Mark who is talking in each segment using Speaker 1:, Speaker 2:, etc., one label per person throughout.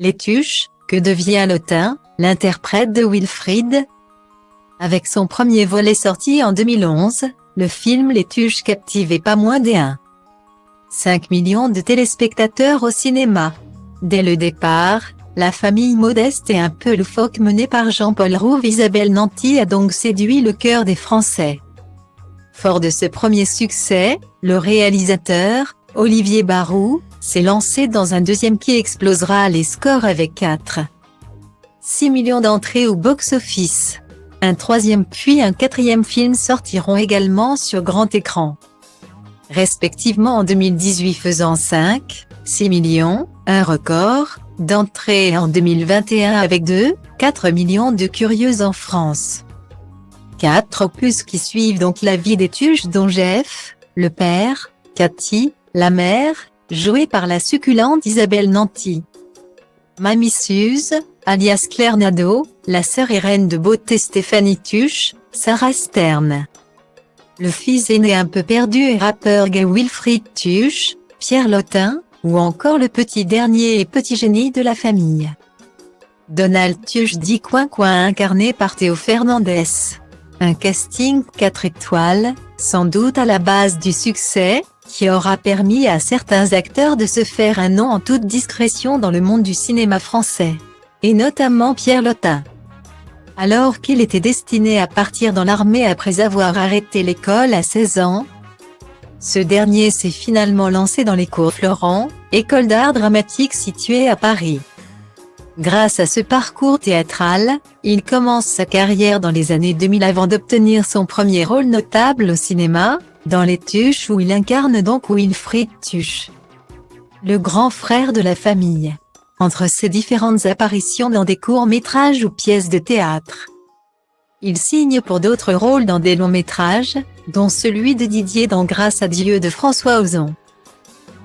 Speaker 1: Les Tuches, que devient Lotin, l'interprète de Wilfrid? Avec son premier volet sorti en 2011, le film Les Tuches captive pas moins des 1,5 million de téléspectateurs au cinéma. Dès le départ, la famille modeste et un peu loufoque menée par Jean-Paul Rouve Isabelle Nanty a donc séduit le cœur des Français. Fort de ce premier succès, le réalisateur, Olivier Barou, s'est lancé dans un deuxième qui explosera les scores avec 4,6 millions d'entrées au box-office. Un troisième puis un quatrième film sortiront également sur grand écran, respectivement en 2018 faisant 5,6 millions, un record, d'entrées en 2021 avec 2,4 millions de curieux en France. 4 opus qui suivent donc la vie des Tuches dont Jeff, le père, Cathy, la mère, jouée par la succulente Isabelle Nanty, Mamie Suze, alias Claire Nadeau, la sœur et reine de beauté Stéphanie Tuche, Sarah Stern, le fils aîné un peu perdu et rappeur gay Wilfrid Tuche, Pierre Lotin, ou encore le petit dernier et petit génie de la famille, Donald Tuche dit Coin incarné par Théo Fernandez. Un casting 4 étoiles, sans doute à la base du succès, qui aura permis à certains acteurs de se faire un nom en toute discrétion dans le monde du cinéma français, et notamment Pierre Lotin. Alors qu'il était destiné à partir dans l'armée après avoir arrêté l'école à 16 ans, ce dernier s'est finalement lancé dans les cours Florent, école d'art dramatique située à Paris. Grâce à ce parcours théâtral, il commence sa carrière dans les années 2000 avant d'obtenir son premier rôle notable au cinéma, dans Les Tuches où il incarne donc Wilfrid Tuche, le grand frère de la famille. Entre ses différentes apparitions dans des courts-métrages ou pièces de théâtre, il signe pour d'autres rôles dans des longs-métrages, dont celui de Didier dans Grâce à Dieu de François Ozon,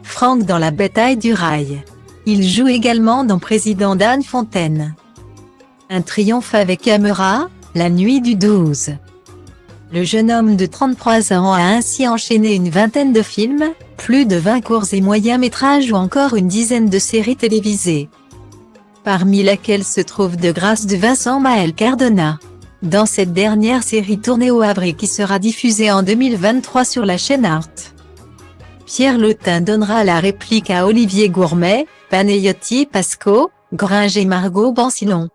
Speaker 1: Franck dans La Bataille du Rail. Il joue également dans Président d'Anne Fontaine, Un triomphe avec caméra, La nuit du 12. Le jeune homme de 33 ans a ainsi enchaîné une vingtaine de films, plus de 20 courts et moyens métrages ou encore une dizaine de séries télévisées, parmi lesquelles se trouve De grâce de Vincent Maël Cardona. Dans cette dernière série tournée au Havre et qui sera diffusée en 2023 sur la chaîne Arte, Pierre Lotin donnera la réplique à Olivier Gourmet, Panayotti Pasco, Gringe et Margot Bancillon.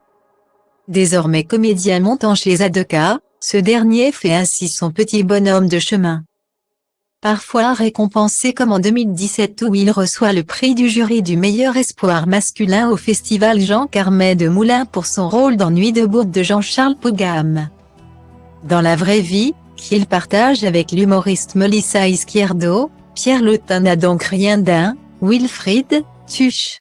Speaker 1: Désormais comédien montant chez Zadeka, ce dernier fait ainsi son petit bonhomme de chemin. Parfois récompensé comme en 2017 où il reçoit le prix du jury du meilleur espoir masculin au festival Jean Carmet de Moulins pour son rôle dans Nuit debout de Jean-Charles Pogam. Dans la vraie vie, qu'il partage avec l'humoriste Melissa Izquierdo, Pierre Lotin n'a donc rien d'un Wilfrid Tuche.